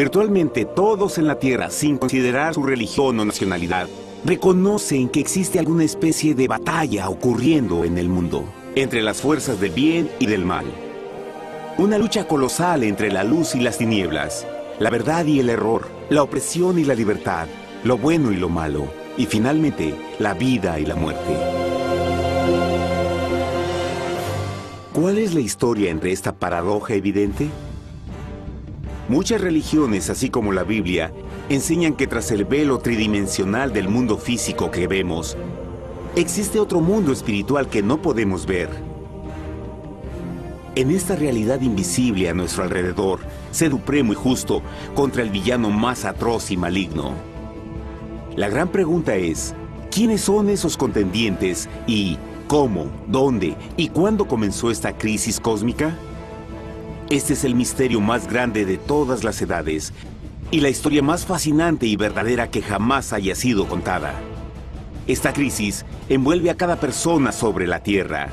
Virtualmente todos en la Tierra, sin considerar su religión o nacionalidad, reconocen que existe alguna especie de batalla ocurriendo en el mundo, entre las fuerzas del bien y del mal. Una lucha colosal entre la luz y las tinieblas, la verdad y el error, la opresión y la libertad, lo bueno y lo malo, y finalmente, la vida y la muerte. ¿Cuál es la historia entre esta paradoja evidente? Muchas religiones, así como la Biblia, enseñan que tras el velo tridimensional del mundo físico que vemos, existe otro mundo espiritual que no podemos ver. En esta realidad invisible a nuestro alrededor, sed supremo y justo contra el villano más atroz y maligno. La gran pregunta es, ¿quiénes son esos contendientes y cómo, dónde y cuándo comenzó esta crisis cósmica? Este es el misterio más grande de todas las edades y la historia más fascinante y verdadera que jamás haya sido contada. Esta crisis envuelve a cada persona sobre la Tierra.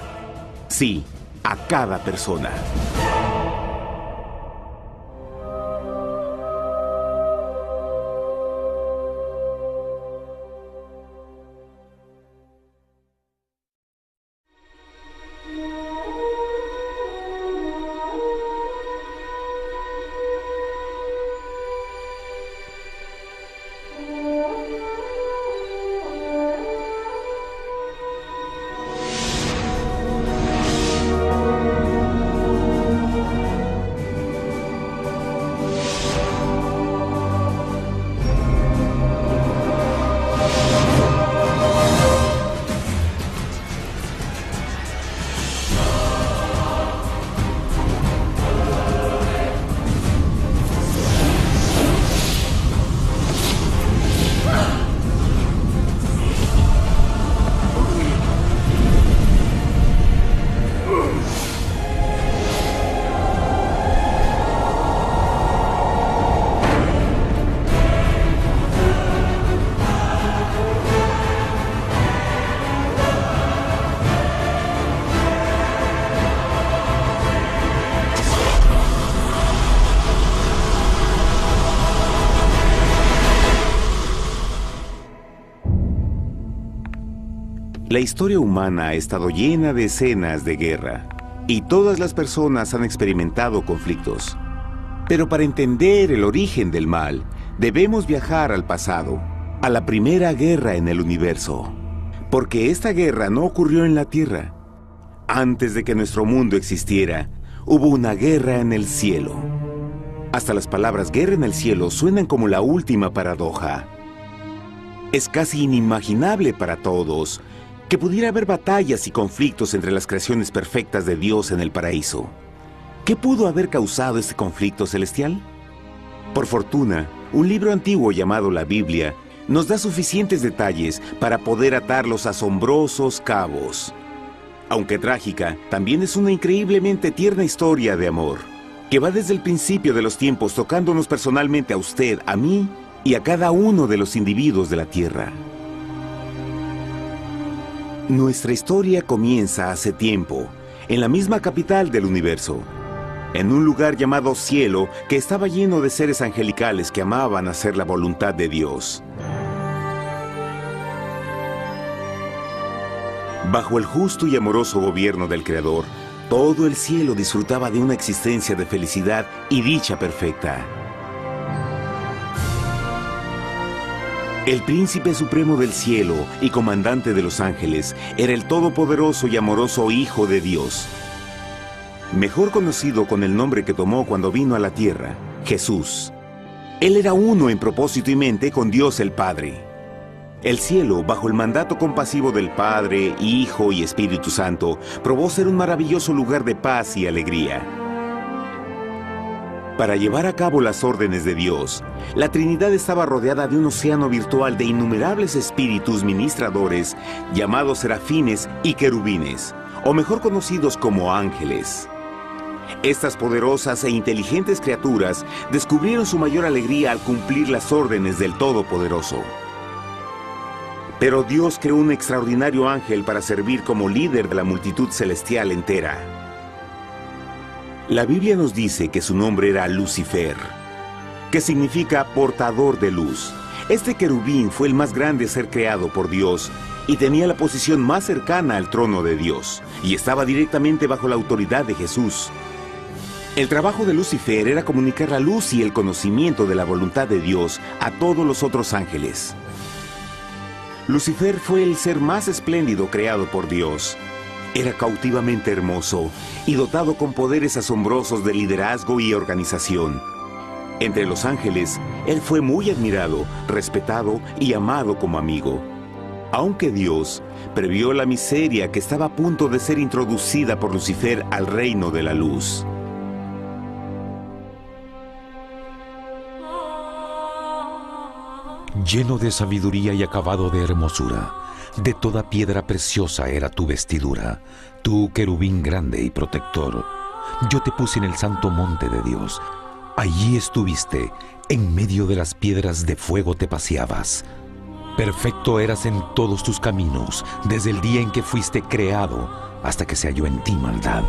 Sí, a cada persona. La historia humana ha estado llena de escenas de guerra, y todas las personas han experimentado conflictos. Pero para entender el origen del mal, debemos viajar al pasado, a la primera guerra en el universo. Porque esta guerra no ocurrió en la Tierra. Antes de que nuestro mundo existiera, hubo una guerra en el cielo. Hasta las palabras guerra en el cielo suenan como la última paradoja. Es casi inimaginable para todos que pudiera haber batallas y conflictos entre las creaciones perfectas de Dios en el paraíso. ¿Qué pudo haber causado este conflicto celestial? Por fortuna, un libro antiguo llamado la Biblia nos da suficientes detalles para poder atar los asombrosos cabos. Aunque trágica, también es una increíblemente tierna historia de amor, que va desde el principio de los tiempos tocándonos personalmente a usted, a mí y a cada uno de los individuos de la Tierra. Nuestra historia comienza hace tiempo, en la misma capital del universo, en un lugar llamado Cielo que estaba lleno de seres angelicales que amaban hacer la voluntad de Dios. Bajo el justo y amoroso gobierno del Creador, todo el cielo disfrutaba de una existencia de felicidad y dicha perfecta. El príncipe supremo del cielo y comandante de los ángeles era el todopoderoso y amoroso Hijo de Dios, mejor conocido con el nombre que tomó cuando vino a la tierra, Jesús. Él era uno en propósito y mente con Dios el Padre. El cielo, bajo el mandato compasivo del Padre, Hijo y Espíritu Santo, probó ser un maravilloso lugar de paz y alegría. Para llevar a cabo las órdenes de Dios, la Trinidad estaba rodeada de un océano virtual de innumerables espíritus ministradores llamados serafines y querubines, o mejor conocidos como ángeles. Estas poderosas e inteligentes criaturas descubrieron su mayor alegría al cumplir las órdenes del Todopoderoso. Pero Dios creó un extraordinario ángel para servir como líder de la multitud celestial entera. La Biblia nos dice que su nombre era Lucifer. que significa portador de luz. Este querubín fue el más grande ser creado por Dios y tenía la posición más cercana al trono de Dios, y estaba directamente bajo la autoridad de Jesús. El trabajo de Lucifer era comunicar la luz y el conocimiento de la voluntad de Dios a todos los otros ángeles. Lucifer fue el ser más espléndido creado por Dios. Era cautivamente hermoso y dotado con poderes asombrosos de liderazgo y organización. Entre los ángeles, él fue muy admirado, respetado y amado como amigo. Aunque Dios previó la miseria que estaba a punto de ser introducida por Lucifer al reino de la luz. Lleno de sabiduría y acabado de hermosura, de toda piedra preciosa era tu vestidura, tú querubín grande y protector. Yo te puse en el santo monte de Dios. Allí estuviste, en medio de las piedras de fuego te paseabas. Perfecto eras en todos tus caminos, desde el día en que fuiste creado, hasta que se halló en ti maldad.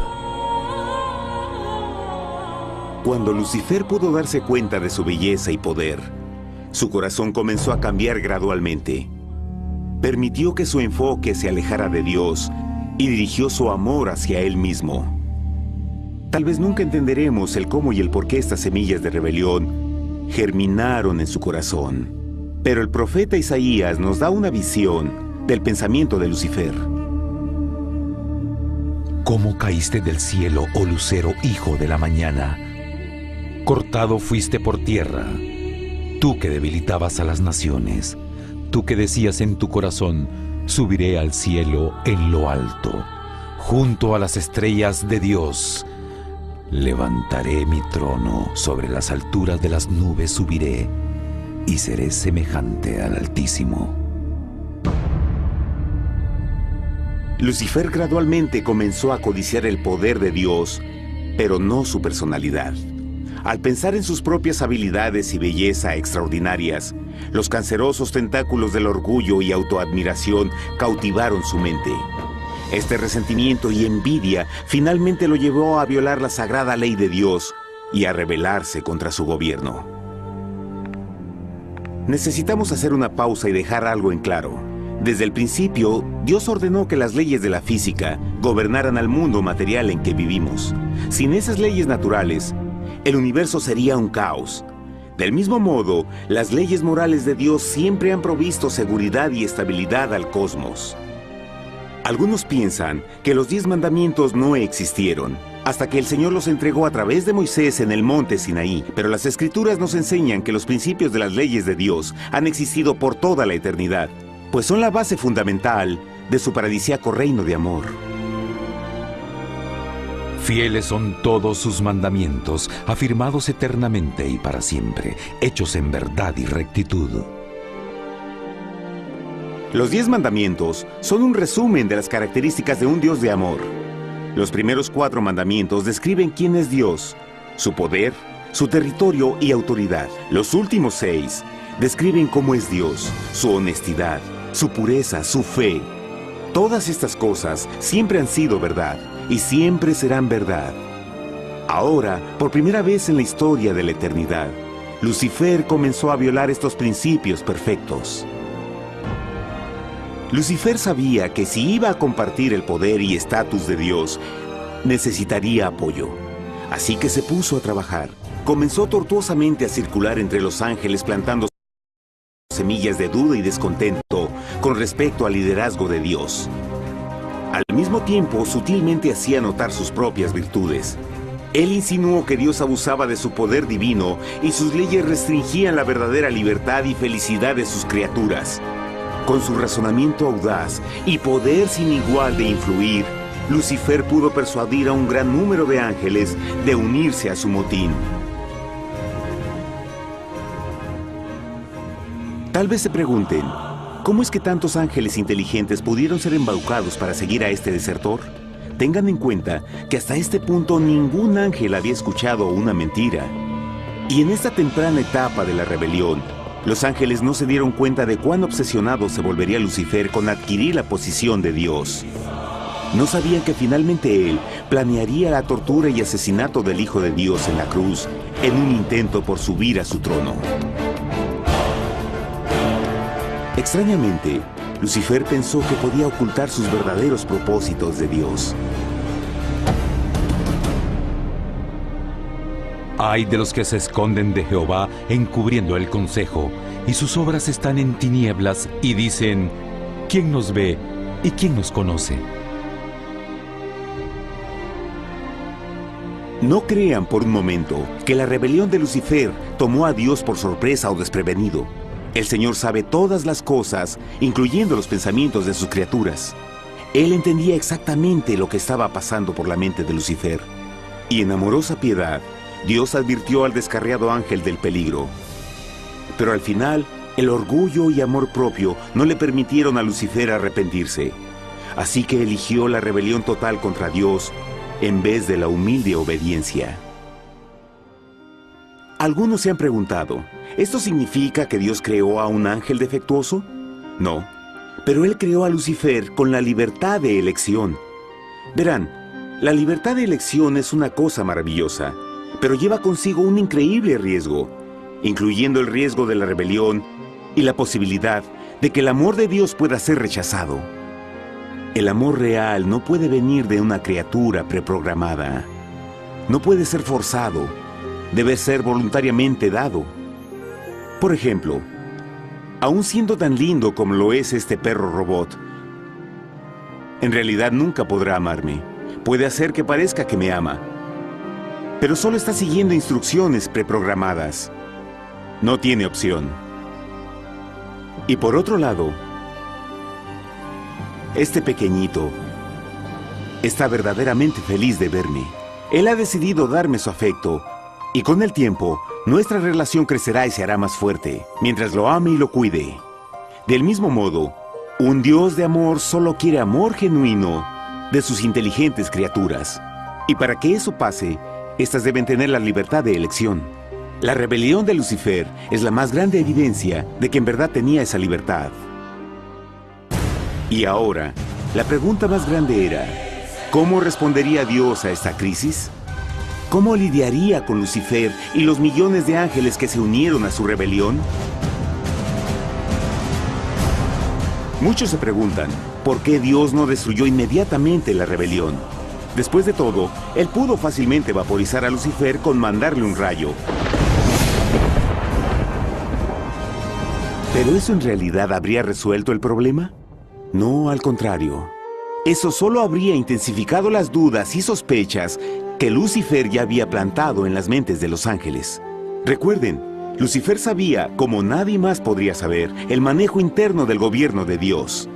Cuando Lucifer pudo darse cuenta de su belleza y poder, su corazón comenzó a cambiar gradualmente. Permitió que su enfoque se alejara de Dios y dirigió su amor hacia él mismo. Tal vez nunca entenderemos el cómo y el por qué estas semillas de rebelión germinaron en su corazón. Pero el profeta Isaías nos da una visión del pensamiento de Lucifer. ¿Cómo caíste del cielo, oh lucero, hijo de la mañana? Cortado fuiste por tierra, tú que debilitabas a las naciones, tú que decías en tu corazón, subiré al cielo en lo alto, junto a las estrellas de Dios. Levantaré mi trono, sobre las alturas de las nubes subiré, y seré semejante al Altísimo. Lucifer gradualmente comenzó a codiciar el poder de Dios, pero no su personalidad. Al pensar en sus propias habilidades y belleza extraordinarias, los cancerosos tentáculos del orgullo y autoadmiración cautivaron su mente. Este resentimiento y envidia finalmente lo llevó a violar la sagrada ley de Dios y a rebelarse contra su gobierno. Necesitamos hacer una pausa y dejar algo en claro. Desde el principio, Dios ordenó que las leyes de la física gobernaran al mundo material en que vivimos. Sin esas leyes naturales, el universo sería un caos. Del mismo modo, las leyes morales de Dios siempre han provisto seguridad y estabilidad al cosmos. Algunos piensan que los 10 mandamientos no existieron, hasta que el Señor los entregó a través de Moisés en el monte Sinaí. Pero las Escrituras nos enseñan que los principios de las leyes de Dios han existido por toda la eternidad, pues son la base fundamental de su paradisíaco reino de amor. Fieles son todos sus mandamientos, afirmados eternamente y para siempre, hechos en verdad y rectitud. Los 10 mandamientos son un resumen de las características de un Dios de amor. Los primeros 4 mandamientos describen quién es Dios, su poder, su territorio y autoridad. Los últimos 6 describen cómo es Dios, su honestidad, su pureza, su fe. Todas estas cosas siempre han sido verdad y siempre serán verdad. Ahora, por primera vez en la historia de la eternidad, Lucifer comenzó a violar estos principios perfectos. Lucifer sabía que si iba a compartir el poder y estatus de Dios, necesitaría apoyo. Así que se puso a trabajar. Comenzó tortuosamente a circular entre los ángeles plantando semillas de duda y descontento con respecto al liderazgo de Dios. Al mismo tiempo, sutilmente hacía notar sus propias virtudes. Él insinuó que Dios abusaba de su poder divino y sus leyes restringían la verdadera libertad y felicidad de sus criaturas. Con su razonamiento audaz y poder sin igual de influir, Lucifer pudo persuadir a un gran número de ángeles de unirse a su motín. Tal vez se pregunten, ¿cómo es que tantos ángeles inteligentes pudieron ser embaucados para seguir a este desertor? Tengan en cuenta que hasta este punto ningún ángel había escuchado una mentira. Y en esta temprana etapa de la rebelión, los ángeles no se dieron cuenta de cuán obsesionado se volvería Lucifer con adquirir la posición de Dios. No sabían que finalmente él planearía la tortura y asesinato del Hijo de Dios en la cruz en un intento por subir a su trono. Extrañamente, Lucifer pensó que podía ocultar sus verdaderos propósitos de Dios. Ay de los que se esconden de Jehová encubriendo el consejo, y sus obras están en tinieblas y dicen, ¿quién nos ve y quién nos conoce? No crean por un momento que la rebelión de Lucifer tomó a Dios por sorpresa o desprevenido. El Señor sabe todas las cosas, incluyendo los pensamientos de sus criaturas. Él entendía exactamente lo que estaba pasando por la mente de Lucifer. Y en amorosa piedad, Dios advirtió al descarriado ángel del peligro. Pero al final, el orgullo y amor propio no le permitieron a Lucifer arrepentirse. Así que eligió la rebelión total contra Dios en vez de la humilde obediencia. Algunos se han preguntado, ¿esto significa que Dios creó a un ángel defectuoso? No, pero Él creó a Lucifer con la libertad de elección. Verán, la libertad de elección es una cosa maravillosa, pero lleva consigo un increíble riesgo, incluyendo el riesgo de la rebelión y la posibilidad de que el amor de Dios pueda ser rechazado. El amor real no puede venir de una criatura preprogramada. No puede ser forzado. Debe ser voluntariamente dado. Por ejemplo, aun siendo tan lindo como lo es este perro robot, en realidad nunca podrá amarme. Puede hacer que parezca que me ama, pero solo está siguiendo instrucciones preprogramadas. No tiene opción. Y por otro lado, este pequeñito está verdaderamente feliz de verme. Él ha decidido darme su afecto, y con el tiempo, nuestra relación crecerá y se hará más fuerte, mientras lo ame y lo cuide. Del mismo modo, un Dios de amor solo quiere amor genuino de sus inteligentes criaturas. Y para que eso pase, estas deben tener la libertad de elección. La rebelión de Lucifer es la más grande evidencia de que en verdad tenía esa libertad. Y ahora, la pregunta más grande era, ¿cómo respondería Dios a esta crisis? ¿Cómo lidiaría con Lucifer y los millones de ángeles que se unieron a su rebelión? Muchos se preguntan, ¿por qué Dios no destruyó inmediatamente la rebelión? Después de todo, Él pudo fácilmente vaporizar a Lucifer con mandarle un rayo. ¿Pero eso en realidad habría resuelto el problema? No, al contrario. Eso solo habría intensificado las dudas y sospechas que Lucifer ya había plantado en las mentes de los ángeles. Recuerden, Lucifer sabía, como nadie más podría saber, el manejo interno del gobierno de Dios.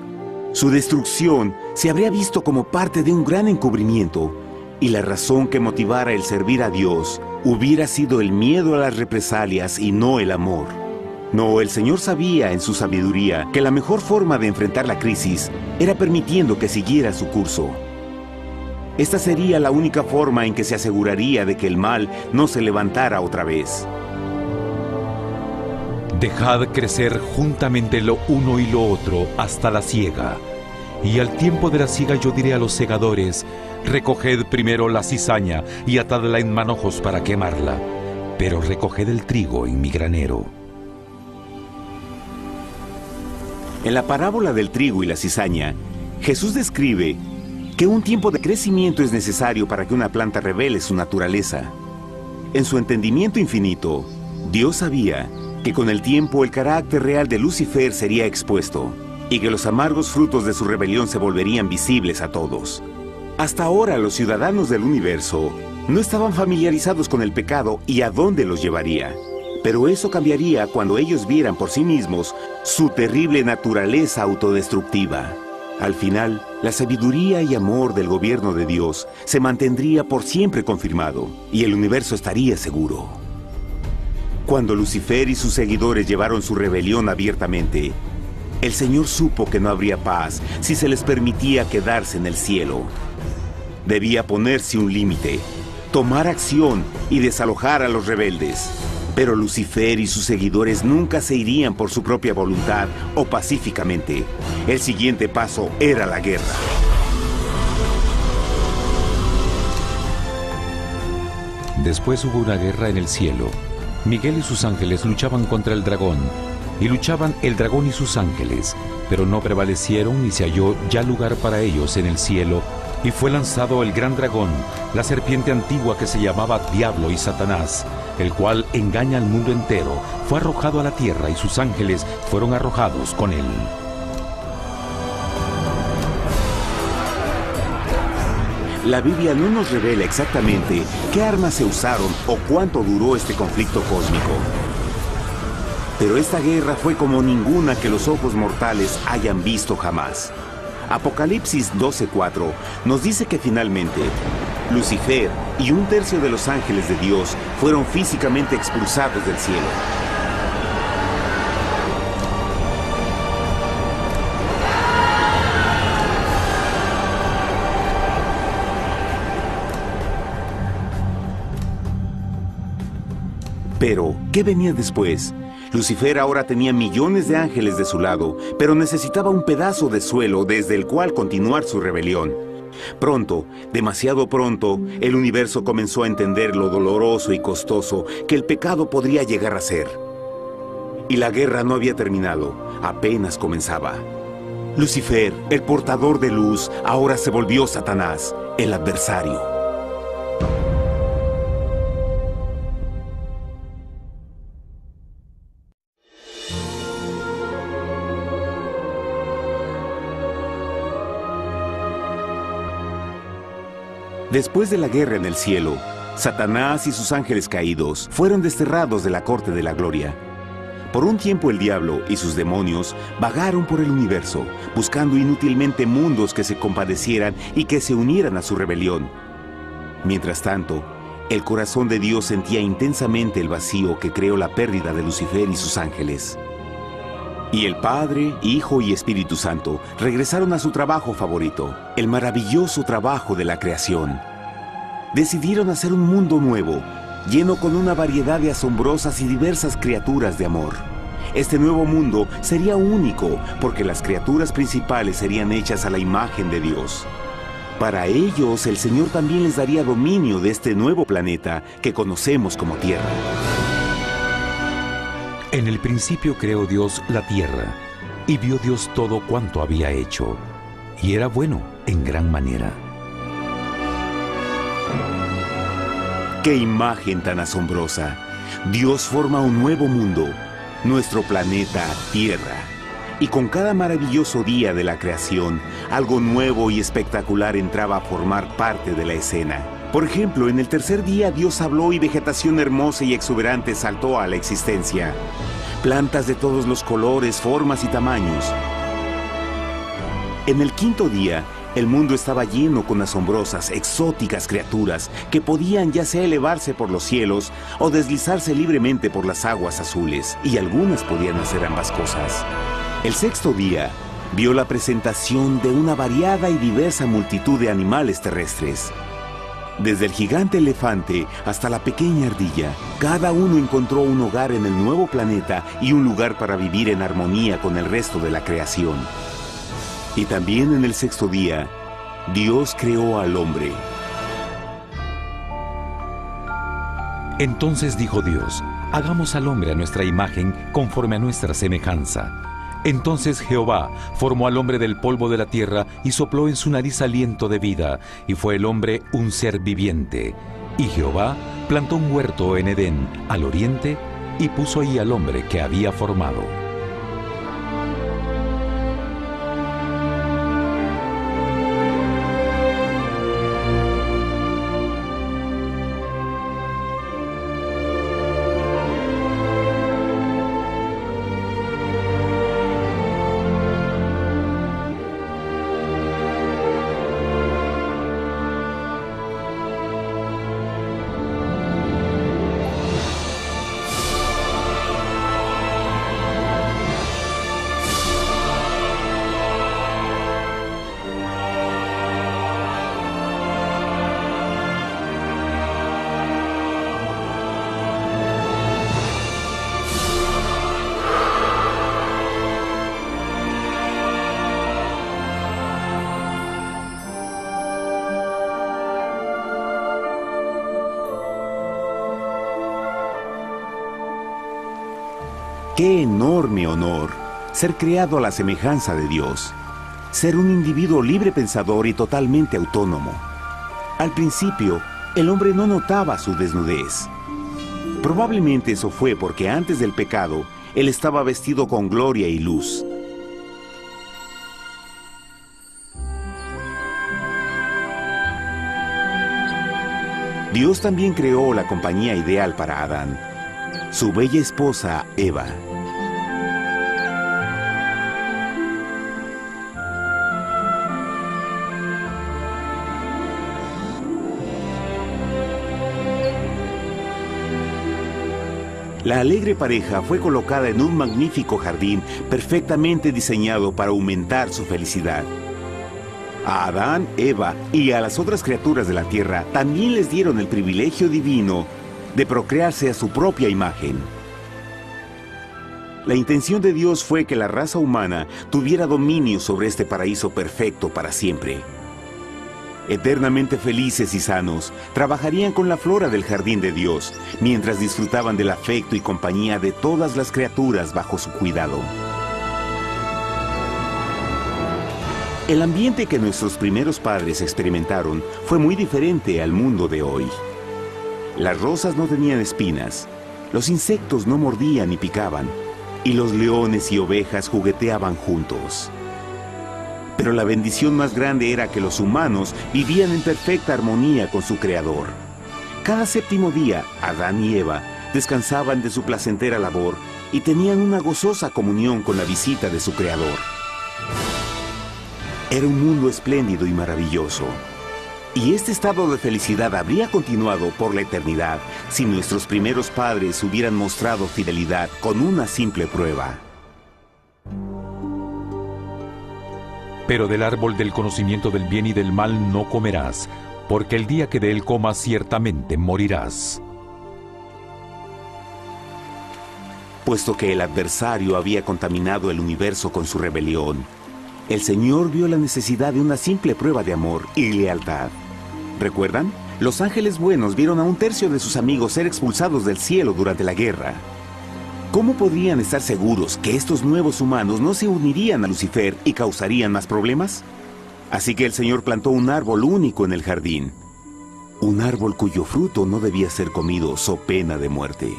Su destrucción se habría visto como parte de un gran encubrimiento, y la razón que motivara el servir a Dios hubiera sido el miedo a las represalias y no el amor. No, el Señor sabía en su sabiduría que la mejor forma de enfrentar la crisis era permitiendo que siguiera su curso. Esta sería la única forma en que se aseguraría de que el mal no se levantara otra vez. Dejad crecer juntamente lo uno y lo otro hasta la siega. Y al tiempo de la siega yo diré a los segadores, recoged primero la cizaña y atadla en manojos para quemarla, pero recoged el trigo en mi granero. En la parábola del trigo y la cizaña, Jesús describe que un tiempo de crecimiento es necesario para que una planta revele su naturaleza. En su entendimiento infinito, Dios sabía que con el tiempo el carácter real de Lucifer sería expuesto y que los amargos frutos de su rebelión se volverían visibles a todos. Hasta ahora los ciudadanos del universo no estaban familiarizados con el pecado y a dónde los llevaría. Pero eso cambiaría cuando ellos vieran por sí mismos su terrible naturaleza autodestructiva. Al final, la sabiduría y amor del gobierno de Dios se mantendría por siempre confirmado y el universo estaría seguro. Cuando Lucifer y sus seguidores llevaron su rebelión abiertamente, el Señor supo que no habría paz si se les permitía quedarse en el cielo. Debía ponerse un límite, tomar acción y desalojar a los rebeldes. Pero Lucifer y sus seguidores nunca se irían por su propia voluntad o pacíficamente. El siguiente paso era la guerra. Después hubo una guerra en el cielo. Miguel y sus ángeles luchaban contra el dragón, y luchaban el dragón y sus ángeles, pero no prevalecieron ni se halló ya lugar para ellos en el cielo, y fue lanzado el gran dragón, la serpiente antigua que se llamaba Diablo y Satanás, el cual engaña al mundo entero, fue arrojado a la tierra y sus ángeles fueron arrojados con él. La Biblia no nos revela exactamente qué armas se usaron o cuánto duró este conflicto cósmico. Pero esta guerra fue como ninguna que los ojos mortales hayan visto jamás. Apocalipsis 12:4 nos dice que finalmente Lucifer y un tercio de los ángeles de Dios fueron físicamente expulsados del cielo. Pero, ¿qué venía después? Lucifer ahora tenía millones de ángeles de su lado, pero necesitaba un pedazo de suelo desde el cual continuar su rebelión. Pronto, demasiado pronto, el universo comenzó a entender lo doloroso y costoso que el pecado podría llegar a ser. Y la guerra no había terminado, apenas comenzaba. Lucifer, el portador de luz, ahora se volvió Satanás, el adversario. Después de la guerra en el cielo, Satanás y sus ángeles caídos fueron desterrados de la corte de la gloria. Por un tiempo el diablo y sus demonios vagaron por el universo, buscando inútilmente mundos que se compadecieran y que se unieran a su rebelión. Mientras tanto, el corazón de Dios sentía intensamente el vacío que creó la pérdida de Lucifer y sus ángeles. Y el Padre, Hijo y Espíritu Santo regresaron a su trabajo favorito, el maravilloso trabajo de la creación. Decidieron hacer un mundo nuevo, lleno con una variedad de asombrosas y diversas criaturas de amor. Este nuevo mundo sería único, porque las criaturas principales serían hechas a la imagen de Dios. Para ellos, el Señor también les daría dominio de este nuevo planeta que conocemos como Tierra. En el principio creó Dios la tierra, y vio Dios todo cuanto había hecho, y era bueno en gran manera. ¡Qué imagen tan asombrosa! Dios forma un nuevo mundo, nuestro planeta Tierra. Y con cada maravilloso día de la creación, algo nuevo y espectacular entraba a formar parte de la escena. Por ejemplo, en el tercer día Dios habló y vegetación hermosa y exuberante saltó a la existencia. Plantas de todos los colores, formas y tamaños. En el quinto día, el mundo estaba lleno con asombrosas, exóticas criaturas que podían ya sea elevarse por los cielos o deslizarse libremente por las aguas azules, y algunas podían hacer ambas cosas. El sexto día vio la presentación de una variada y diversa multitud de animales terrestres. Desde el gigante elefante hasta la pequeña ardilla, cada uno encontró un hogar en el nuevo planeta y un lugar para vivir en armonía con el resto de la creación. Y también en el sexto día, Dios creó al hombre. Entonces dijo Dios: hagamos al hombre a nuestra imagen, conforme a nuestra semejanza. Entonces Jehová formó al hombre del polvo de la tierra y sopló en su nariz aliento de vida, y fue el hombre un ser viviente. Y Jehová plantó un huerto en Edén, al oriente, y puso ahí al hombre que había formado. ¡Qué enorme honor! Ser creado a la semejanza de Dios. Ser un individuo libre pensador y totalmente autónomo. Al principio, el hombre no notaba su desnudez. Probablemente eso fue porque antes del pecado, él estaba vestido con gloria y luz. Dios también creó la compañía ideal para Adán, su bella esposa Eva. La alegre pareja fue colocada en un magnífico jardín perfectamente diseñado para aumentar su felicidad. A Adán, Eva y a las otras criaturas de la tierra también les dieron el privilegio divino de procrearse a su propia imagen. La intención de Dios fue que la raza humana tuviera dominio sobre este paraíso perfecto para siempre. Eternamente felices y sanos, trabajarían con la flora del jardín de Dios, mientras disfrutaban del afecto y compañía de todas las criaturas bajo su cuidado. El ambiente que nuestros primeros padres experimentaron fue muy diferente al mundo de hoy. Las rosas no tenían espinas, los insectos no mordían ni picaban, y los leones y ovejas jugueteaban juntos. Pero la bendición más grande era que los humanos vivían en perfecta armonía con su Creador. Cada séptimo día, Adán y Eva descansaban de su placentera labor y tenían una gozosa comunión con la visita de su Creador. Era un mundo espléndido y maravilloso. Y este estado de felicidad habría continuado por la eternidad si nuestros primeros padres hubieran mostrado fidelidad con una simple prueba. Pero del árbol del conocimiento del bien y del mal no comerás, porque el día que de él comas ciertamente morirás. Puesto que el adversario había contaminado el universo con su rebelión, el Señor vio la necesidad de una simple prueba de amor y lealtad. ¿Recuerdan? Los ángeles buenos vieron a un tercio de sus amigos ser expulsados del cielo durante la guerra. ¿Cómo podrían estar seguros que estos nuevos humanos no se unirían a Lucifer y causarían más problemas? Así que el Señor plantó un árbol único en el jardín. Un árbol cuyo fruto no debía ser comido so pena de muerte.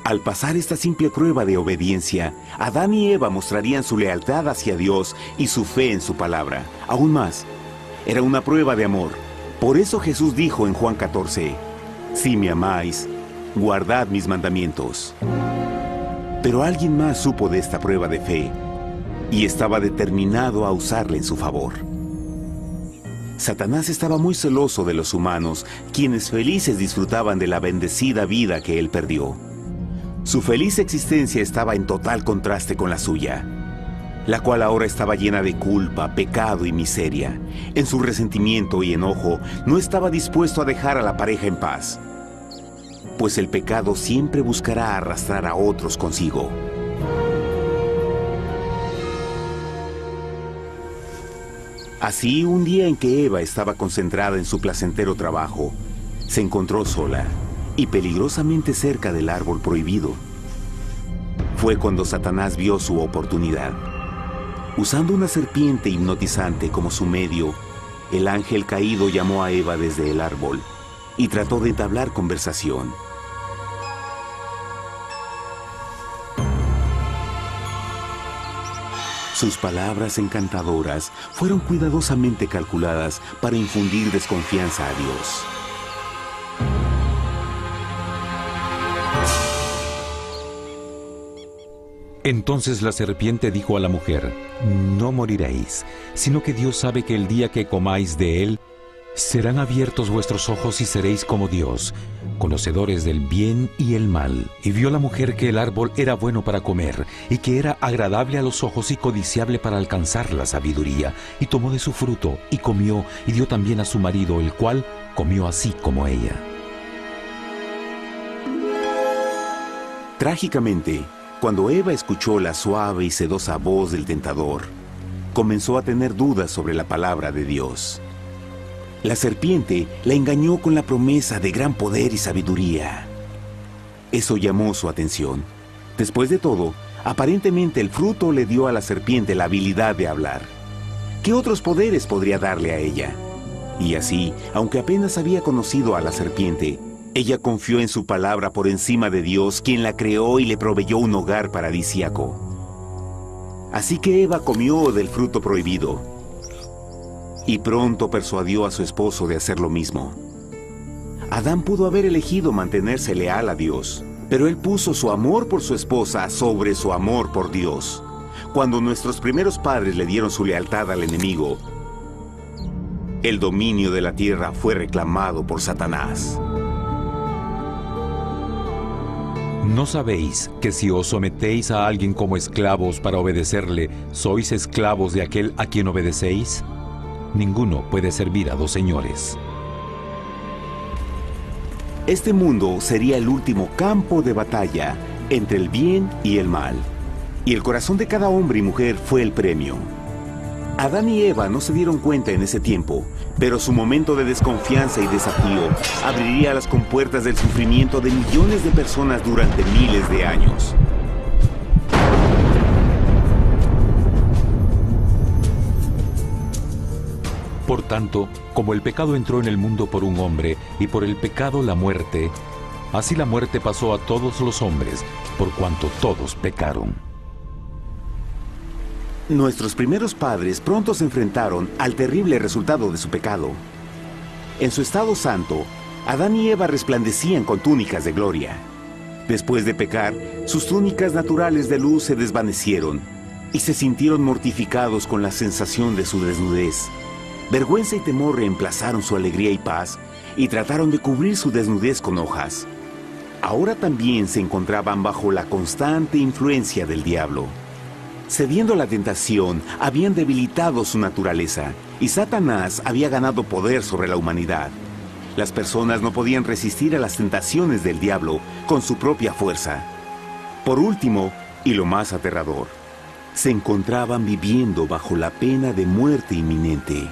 Al pasar esta simple prueba de obediencia, Adán y Eva mostrarían su lealtad hacia Dios y su fe en su palabra. Aún más, era una prueba de amor. Por eso Jesús dijo en Juan 14, «Si me amáis, guardad mis mandamientos». Pero alguien más supo de esta prueba de fe y estaba determinado a usarla en su favor. Satanás estaba muy celoso de los humanos, quienes felices disfrutaban de la bendecida vida que él perdió. Su feliz existencia estaba en total contraste con la suya, la cual ahora estaba llena de culpa, pecado y miseria. En su resentimiento y enojo, no estaba dispuesto a dejar a la pareja en paz, pues el pecado siempre buscará arrastrar a otros consigo. Así, un día en que Eva estaba concentrada en su placentero trabajo, se encontró sola y peligrosamente cerca del árbol prohibido. Fue cuando Satanás vio su oportunidad. Usando una serpiente hipnotizante como su medio, el ángel caído llamó a Eva desde el árbol y trató de entablar conversación. Sus palabras encantadoras fueron cuidadosamente calculadas para infundir desconfianza a Dios. Entonces la serpiente dijo a la mujer, «No moriréis, sino que Dios sabe que el día que comáis de él, serán abiertos vuestros ojos y seréis como Dios, conocedores del bien y el mal». Y vio la mujer que el árbol era bueno para comer, y que era agradable a los ojos y codiciable para alcanzar la sabiduría, y tomó de su fruto, y comió, y dio también a su marido, el cual comió así como ella. Trágicamente, cuando Eva escuchó la suave y sedosa voz del tentador, comenzó a tener dudas sobre la palabra de Dios. La serpiente la engañó con la promesa de gran poder y sabiduría. Eso llamó su atención. Después de todo, aparentemente el fruto le dio a la serpiente la habilidad de hablar. ¿Qué otros poderes podría darle a ella? Y así, aunque apenas había conocido a la serpiente, ella confió en su palabra por encima de Dios, quien la creó y le proveyó un hogar paradisíaco. Así que Eva comió del fruto prohibido y pronto persuadió a su esposo de hacer lo mismo. Adán pudo haber elegido mantenerse leal a Dios, pero él puso su amor por su esposa sobre su amor por Dios. Cuando nuestros primeros padres le dieron su lealtad al enemigo, el dominio de la tierra fue reclamado por Satanás. ¿No sabéis que si os sometéis a alguien como esclavos para obedecerle, sois esclavos de aquel a quien obedecéis? Ninguno puede servir a dos señores. Este mundo sería el último campo de batalla entre el bien y el mal. Y el corazón de cada hombre y mujer fue el premio. Adán y Eva no se dieron cuenta en ese tiempo, pero su momento de desconfianza y desafío abriría las compuertas del sufrimiento de millones de personas durante miles de años. Por tanto, como el pecado entró en el mundo por un hombre, y por el pecado la muerte, así la muerte pasó a todos los hombres, por cuanto todos pecaron. Nuestros primeros padres pronto se enfrentaron al terrible resultado de su pecado. En su estado santo, Adán y Eva resplandecían con túnicas de gloria. Después de pecar, sus túnicas naturales de luz se desvanecieron y se sintieron mortificados con la sensación de su desnudez. Vergüenza y temor reemplazaron su alegría y paz y trataron de cubrir su desnudez con hojas. Ahora también se encontraban bajo la constante influencia del diablo. Cediendo a la tentación, habían debilitado su naturaleza y Satanás había ganado poder sobre la humanidad. Las personas no podían resistir a las tentaciones del diablo con su propia fuerza. Por último, y lo más aterrador, se encontraban viviendo bajo la pena de muerte inminente.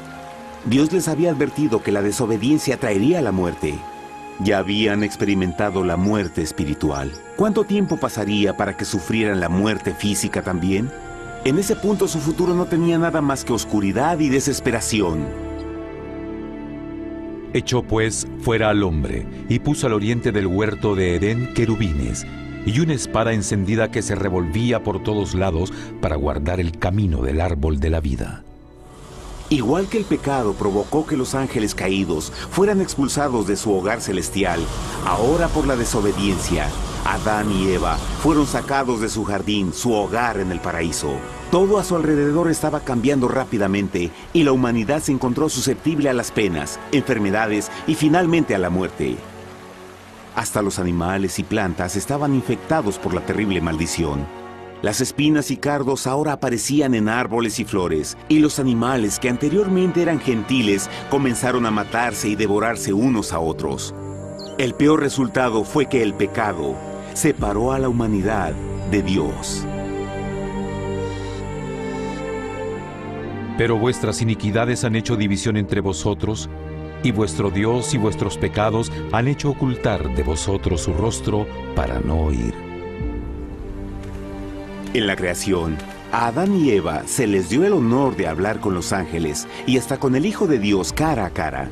Dios les había advertido que la desobediencia traería la muerte. Ya habían experimentado la muerte espiritual. ¿Cuánto tiempo pasaría para que sufrieran la muerte física también? En ese punto su futuro no tenía nada más que oscuridad y desesperación. Echó pues fuera al hombre, y puso al oriente del huerto de Edén querubines, y una espada encendida que se revolvía por todos lados para guardar el camino del árbol de la vida. Igual que el pecado provocó que los ángeles caídos fueran expulsados de su hogar celestial, ahora por la desobediencia, Adán y Eva fueron sacados de su jardín, su hogar en el paraíso. Todo a su alrededor estaba cambiando rápidamente y la humanidad se encontró susceptible a las penas, enfermedades y finalmente a la muerte. Hasta los animales y plantas estaban infectados por la terrible maldición. Las espinas y cardos ahora aparecían en árboles y flores, y los animales que anteriormente eran gentiles comenzaron a matarse y devorarse unos a otros. El peor resultado fue que el pecado separó a la humanidad de Dios. Pero vuestras iniquidades han hecho división entre vosotros, y vuestro Dios y vuestros pecados han hecho ocultar de vosotros su rostro para no oír. En la creación, a Adán y Eva se les dio el honor de hablar con los ángeles y hasta con el Hijo de Dios cara a cara.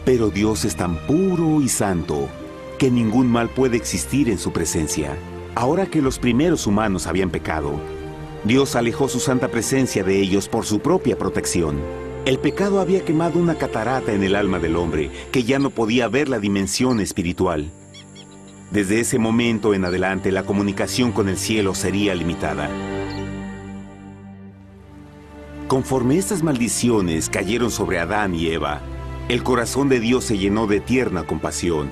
Pero Dios es tan puro y santo que ningún mal puede existir en su presencia. Ahora que los primeros humanos habían pecado, Dios alejó su santa presencia de ellos por su propia protección. El pecado había quemado una catarata en el alma del hombre que ya no podía ver la dimensión espiritual. Desde ese momento en adelante, la comunicación con el cielo sería limitada. Conforme estas maldiciones cayeron sobre Adán y Eva, el corazón de Dios se llenó de tierna compasión.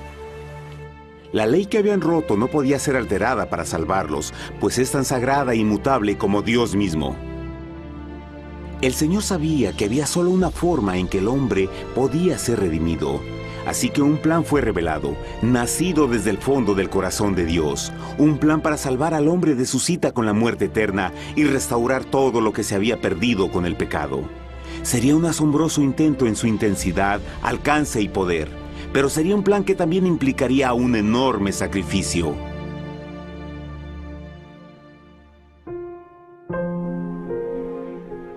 La ley que habían roto no podía ser alterada para salvarlos, pues es tan sagrada e inmutable como Dios mismo. El Señor sabía que había solo una forma en que el hombre podía ser redimido. Así que un plan fue revelado, nacido desde el fondo del corazón de Dios. Un plan para salvar al hombre de su cita con la muerte eterna y restaurar todo lo que se había perdido con el pecado. Sería un asombroso intento en su intensidad, alcance y poder, pero sería un plan que también implicaría un enorme sacrificio.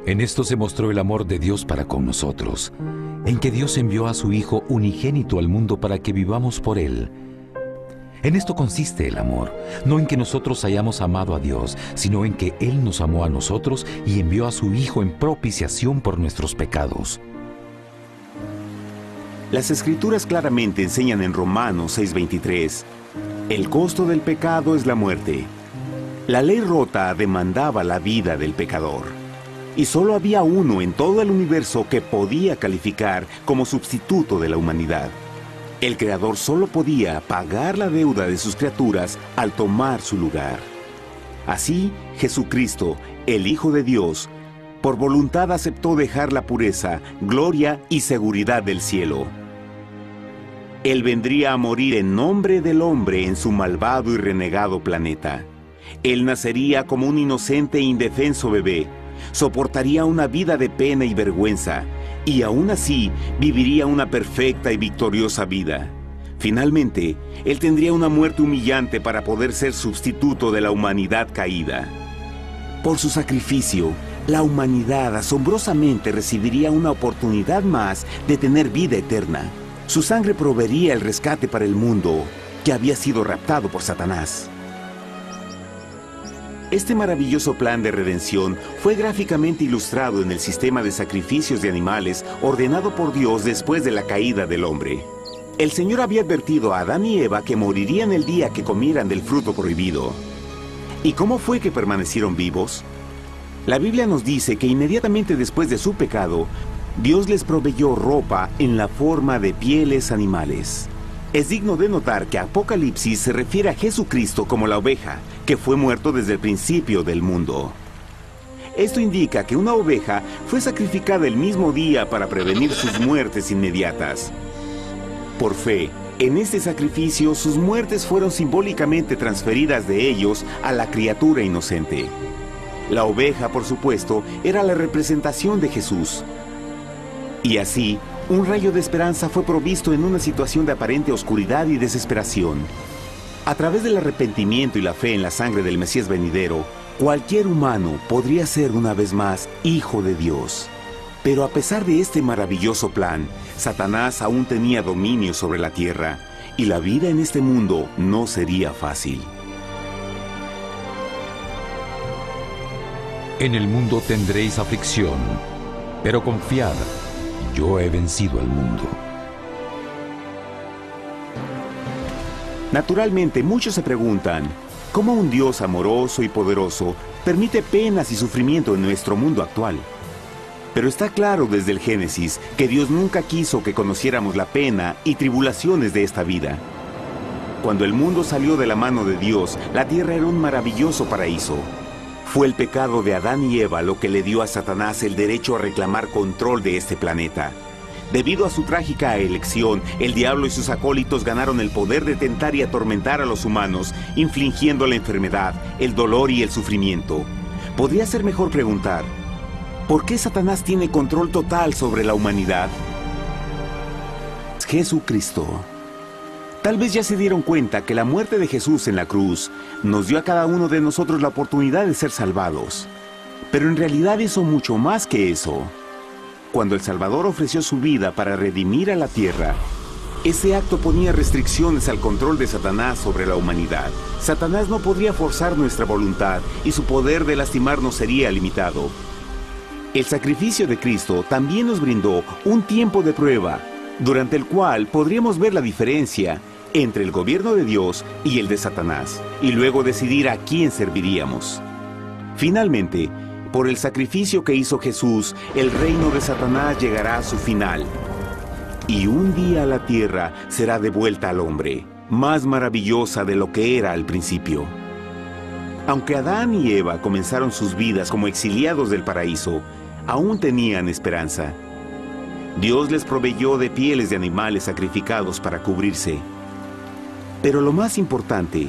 En esto se mostró el amor de Dios para con nosotros, en que Dios envió a su Hijo unigénito al mundo para que vivamos por Él. En esto consiste el amor, no en que nosotros hayamos amado a Dios, sino en que Él nos amó a nosotros y envió a su Hijo en propiciación por nuestros pecados. Las Escrituras claramente enseñan en Romanos 6:23, el costo del pecado es la muerte. La ley rota demandaba la vida del pecador, y solo había uno en todo el universo que podía calificar como sustituto de la humanidad. El Creador solo podía pagar la deuda de sus criaturas al tomar su lugar. Así, Jesucristo, el Hijo de Dios, por voluntad aceptó dejar la pureza, gloria y seguridad del cielo. Él vendría a morir en nombre del hombre en su malvado y renegado planeta. Él nacería como un inocente e indefenso bebé, soportaría una vida de pena y vergüenza, y aún así viviría una perfecta y victoriosa vida. Finalmente, Él tendría una muerte humillante para poder ser sustituto de la humanidad caída. Por su sacrificio, la humanidad asombrosamente recibiría una oportunidad más de tener vida eterna. Su sangre proveería el rescate para el mundo que había sido raptado por Satanás. Este maravilloso plan de redención fue gráficamente ilustrado en el sistema de sacrificios de animales ordenado por Dios después de la caída del hombre. El Señor había advertido a Adán y Eva que morirían el día que comieran del fruto prohibido. ¿Y cómo fue que permanecieron vivos? La Biblia nos dice que inmediatamente después de su pecado, Dios les proveyó ropa en la forma de pieles animales. Es digno de notar que Apocalipsis se refiere a Jesucristo como la oveja, que fue muerto desde el principio del mundo. Esto indica que una oveja fue sacrificada el mismo día para prevenir sus muertes inmediatas. Por fe, en este sacrificio sus muertes fueron simbólicamente transferidas de ellos a la criatura inocente. La oveja, por supuesto, era la representación de Jesús. Y así, un rayo de esperanza fue provisto en una situación de aparente oscuridad y desesperación. A través del arrepentimiento y la fe en la sangre del Mesías venidero, cualquier humano podría ser una vez más hijo de Dios. Pero a pesar de este maravilloso plan, Satanás aún tenía dominio sobre la tierra, y la vida en este mundo no sería fácil. En el mundo tendréis aflicción, pero confiad, yo he vencido al mundo. Naturalmente, muchos se preguntan, ¿cómo un Dios amoroso y poderoso permite penas y sufrimiento en nuestro mundo actual? Pero está claro desde el Génesis que Dios nunca quiso que conociéramos la pena y tribulaciones de esta vida. Cuando el mundo salió de la mano de Dios, la tierra era un maravilloso paraíso. Fue el pecado de Adán y Eva lo que le dio a Satanás el derecho a reclamar control de este planeta. Debido a su trágica elección, el diablo y sus acólitos ganaron el poder de tentar y atormentar a los humanos, infligiendo la enfermedad, el dolor y el sufrimiento. Podría ser mejor preguntar, ¿por qué Satanás tiene control total sobre la humanidad? Jesucristo. Tal vez ya se dieron cuenta que la muerte de Jesús en la cruz nos dio a cada uno de nosotros la oportunidad de ser salvados. Pero en realidad hizo mucho más que eso. Cuando el Salvador ofreció su vida para redimir a la tierra, ese acto ponía restricciones al control de Satanás sobre la humanidad. Satanás no podría forzar nuestra voluntad y su poder de lastimarnos sería limitado. El sacrificio de Cristo también nos brindó un tiempo de prueba, durante el cual podríamos ver la diferencia entre el gobierno de Dios y el de Satanás, y luego decidir a quién serviríamos. Finalmente, por el sacrificio que hizo Jesús, el reino de Satanás llegará a su final. Y un día la tierra será devuelta al hombre, más maravillosa de lo que era al principio. Aunque Adán y Eva comenzaron sus vidas como exiliados del paraíso, aún tenían esperanza. Dios les proveyó de pieles de animales sacrificados para cubrirse. Pero lo más importante,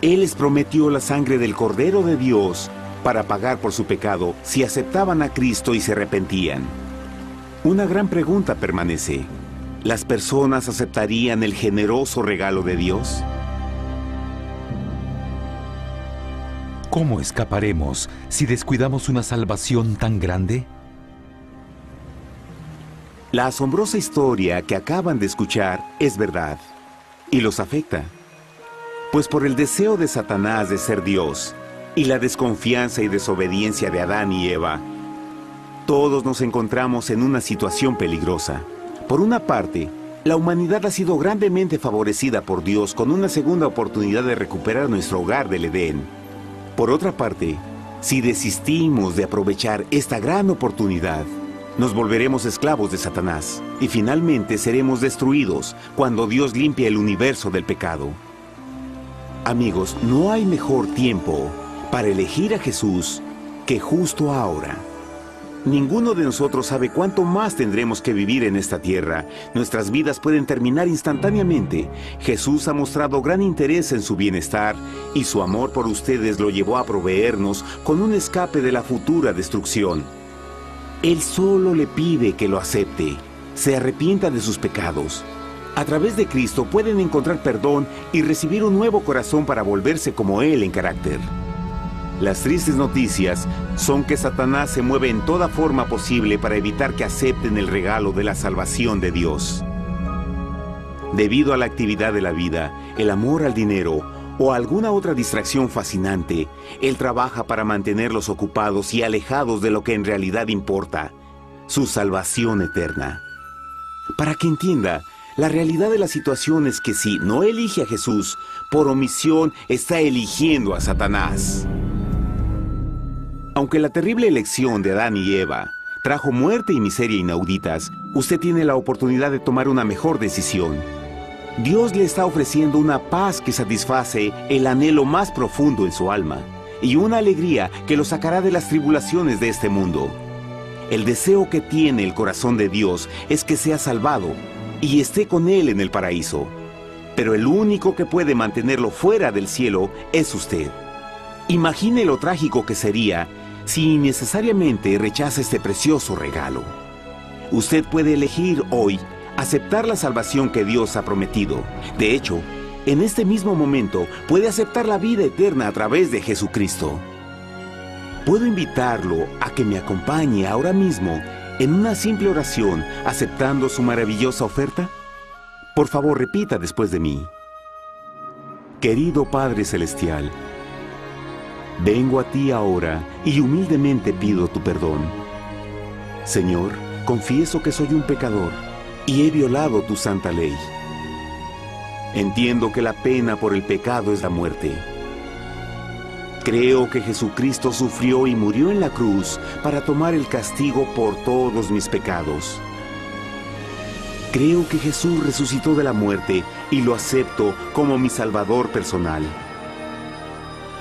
Él les prometió la sangre del Cordero de Dios para pagar por su pecado si aceptaban a Cristo y se arrepentían. Una gran pregunta permanece: ¿las personas aceptarían el generoso regalo de Dios? ¿Cómo escaparemos si descuidamos una salvación tan grande? La asombrosa historia que acaban de escuchar es verdad y los afecta. Pues por el deseo de Satanás de ser Dios y la desconfianza y desobediencia de Adán y Eva, todos nos encontramos en una situación peligrosa. Por una parte, la humanidad ha sido grandemente favorecida por Dios con una segunda oportunidad de recuperar nuestro hogar del Edén. Por otra parte, si desistimos de aprovechar esta gran oportunidad, nos volveremos esclavos de Satanás y finalmente seremos destruidos cuando Dios limpie el universo del pecado. Amigos, no hay mejor tiempo para elegir a Jesús que justo ahora. Ninguno de nosotros sabe cuánto más tendremos que vivir en esta tierra. Nuestras vidas pueden terminar instantáneamente. Jesús ha mostrado gran interés en su bienestar y su amor por ustedes lo llevó a proveernos con un escape de la futura destrucción. Él solo le pide que lo acepte, se arrepienta de sus pecados. A través de Cristo pueden encontrar perdón y recibir un nuevo corazón para volverse como Él en carácter. Las tristes noticias son que Satanás se mueve en toda forma posible para evitar que acepten el regalo de la salvación de Dios. Debido a la actividad de la vida, el amor al dinero o alguna otra distracción fascinante, Él trabaja para mantenerlos ocupados y alejados de lo que en realidad importa, su salvación eterna. Para que entienda, la realidad de la situación es que si no elige a Jesús, por omisión está eligiendo a Satanás. Aunque la terrible elección de Adán y Eva trajo muerte y miseria inauditas, usted tiene la oportunidad de tomar una mejor decisión. Dios le está ofreciendo una paz que satisface el anhelo más profundo en su alma y una alegría que lo sacará de las tribulaciones de este mundo. El deseo que tiene el corazón de Dios es que sea salvado y esté con Él en el paraíso. Pero el único que puede mantenerlo fuera del cielo es usted. Imagine lo trágico que sería si innecesariamente rechaza este precioso regalo. Usted puede elegir hoy aceptar la salvación que Dios ha prometido. De hecho, en este mismo momento puede aceptar la vida eterna a través de Jesucristo. ¿Puedo invitarlo a que me acompañe ahora mismo en una simple oración aceptando su maravillosa oferta? Por favor, repita después de mí. Querido Padre Celestial, vengo a ti ahora y humildemente pido tu perdón. Señor, confieso que soy un pecador y he violado tu santa ley. Entiendo que la pena por el pecado es la muerte. Creo que Jesucristo sufrió y murió en la cruz para tomar el castigo por todos mis pecados. Creo que Jesús resucitó de la muerte y lo acepto como mi Salvador personal.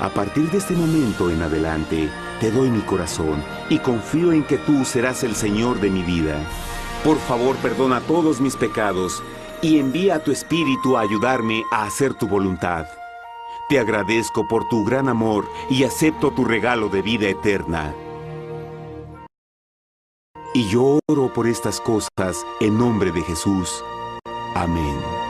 A partir de este momento en adelante, te doy mi corazón y confío en que tú serás el Señor de mi vida. Por favor, perdona todos mis pecados y envía a tu Espíritu a ayudarme a hacer tu voluntad. Te agradezco por tu gran amor y acepto tu regalo de vida eterna. Y yo oro por estas cosas en nombre de Jesús. Amén.